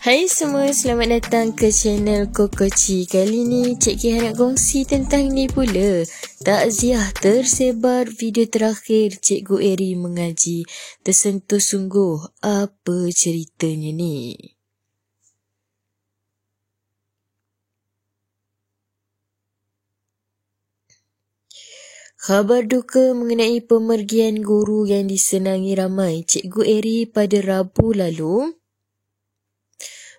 Hai semua, selamat datang ke channel Kokoci. Kali ni Cik Kih nak kongsi tentang ni pula. Takziah tersebar video terakhir Cikgu Eri mengaji. Tersentuh sungguh, apa ceritanya ni? Khabar duka mengenai pemergian guru yang disenangi ramai Cikgu Eri pada Rabu lalu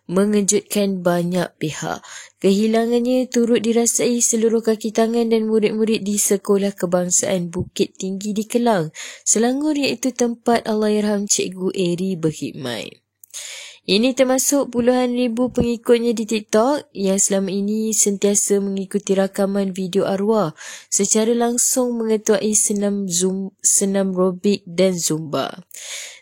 mengejutkan banyak pihak. Kehilangannya turut dirasai seluruh kaki tangan dan murid-murid di Sekolah Kebangsaan Bukit Tinggi di Kelang, Selangor, iaitu tempat Allahyarham Cikgu Eri berkhidmat. Ini termasuk puluhan ribu pengikutnya di TikTok yang selama ini sentiasa mengikuti rakaman video arwah secara langsung mengetuai senam robik dan zumba.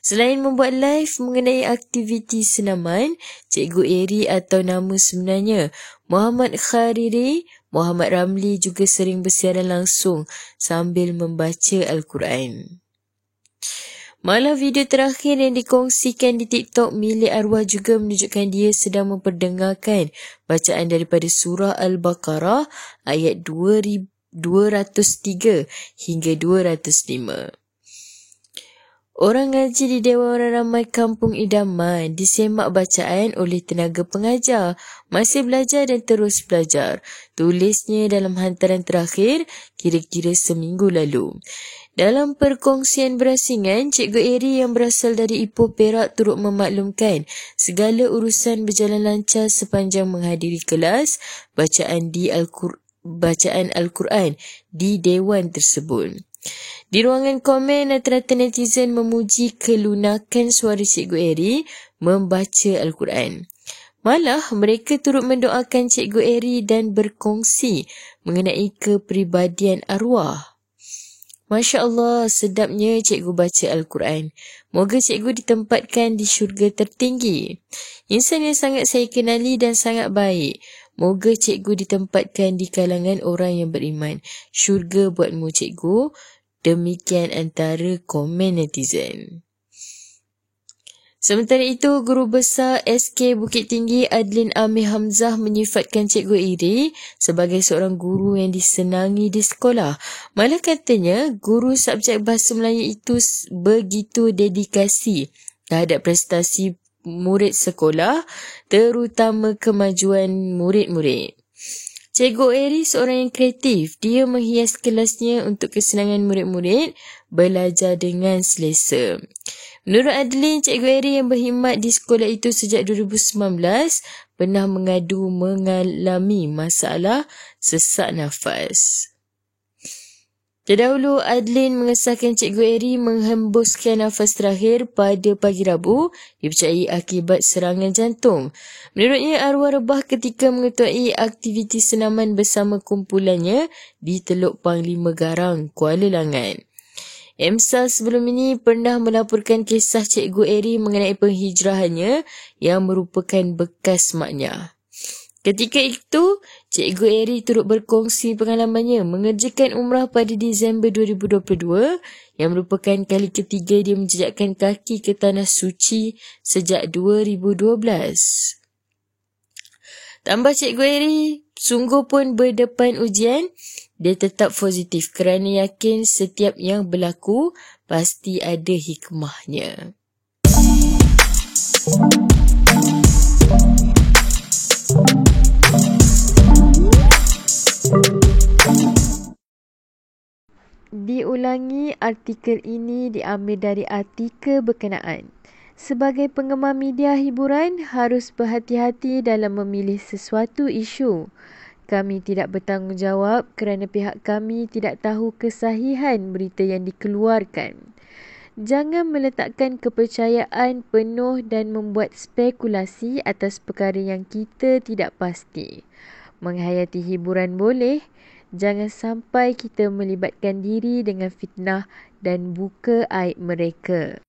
Selain membuat live mengenai aktiviti senaman, Cikgu Eri atau nama sebenarnya Muhammad Khariri Muhammad Ramli juga sering bersiaran langsung sambil membaca Al-Quran. Malah video terakhir yang dikongsikan di TikTok milik arwah juga menunjukkan dia sedang memperdengarkan bacaan daripada surah Al-Baqarah ayat 203 hingga 205. Orang ngaji di Dewan Orang Ramai Kampung Idaman disemak bacaan oleh tenaga pengajar, masih belajar dan terus belajar. Tulisnya dalam hantaran terakhir kira-kira seminggu lalu. Dalam perkongsian berasingan, Cikgu Eri yang berasal dari Ipoh Perak turut memaklumkan segala urusan berjalan lancar sepanjang menghadiri kelas bacaan Al-Quran di Dewan tersebut. Di ruangan komen, rata-rata netizen memuji kelunakan suara Cikgu Eri membaca Al-Quran. Malah mereka turut mendoakan Cikgu Eri dan berkongsi mengenai kepribadian arwah. Masya Allah, sedapnya cikgu baca Al-Quran. Moga cikgu ditempatkan di syurga tertinggi. Insan yang sangat saya kenali dan sangat baik. Moga cikgu ditempatkan di kalangan orang yang beriman. Syurga buatmu cikgu. Demikian antara komen netizen. Sementara itu, Guru Besar SK Bukit Tinggi Adlin Amir Hamzah menyifatkan Cikgu Eri sebagai seorang guru yang disenangi di sekolah. Malah katanya, guru subjek Bahasa Melayu itu begitu dedikasi terhadap prestasi murid sekolah, terutama kemajuan murid-murid. Cikgu Eri seorang yang kreatif. Dia menghias kelasnya untuk kesenangan murid-murid belajar dengan selesa. Menurut Adlin, Cikgu Eri yang berkhidmat di sekolah itu sejak 2019 pernah mengalami masalah sesak nafas. Terdahulu, Adlin mengesahkan Cikgu Eri menghembuskan nafas terakhir pada pagi Rabu dipercayai akibat serangan jantung. Menurutnya, arwah rebah ketika mengetuai aktiviti senaman bersama kumpulannya di Teluk Panglima Garang, Kuala Langat. EMSA sebelum ini pernah melaporkan kisah Cikgu Eri mengenai penghijrahannya yang merupakan bekas maknya. Ketika itu, Cikgu Eri turut berkongsi pengalamannya mengerjakan umrah pada Disember 2022 yang merupakan kali ketiga dia menjejakkan kaki ke Tanah Suci sejak 2012. Tambah Cikgu Eri sungguh pun berdepan ujian, dia tetap positif kerana yakin setiap yang berlaku pasti ada hikmahnya. Diulangi, artikel ini diambil dari artikel berkenaan. Sebagai penggemar media hiburan, harus berhati-hati dalam memilih sesuatu isu. Kami tidak bertanggungjawab kerana pihak kami tidak tahu kesahihan berita yang dikeluarkan. Jangan meletakkan kepercayaan penuh dan membuat spekulasi atas perkara yang kita tidak pasti. Menghayati hiburan boleh, jangan sampai kita melibatkan diri dengan fitnah dan buka aib mereka.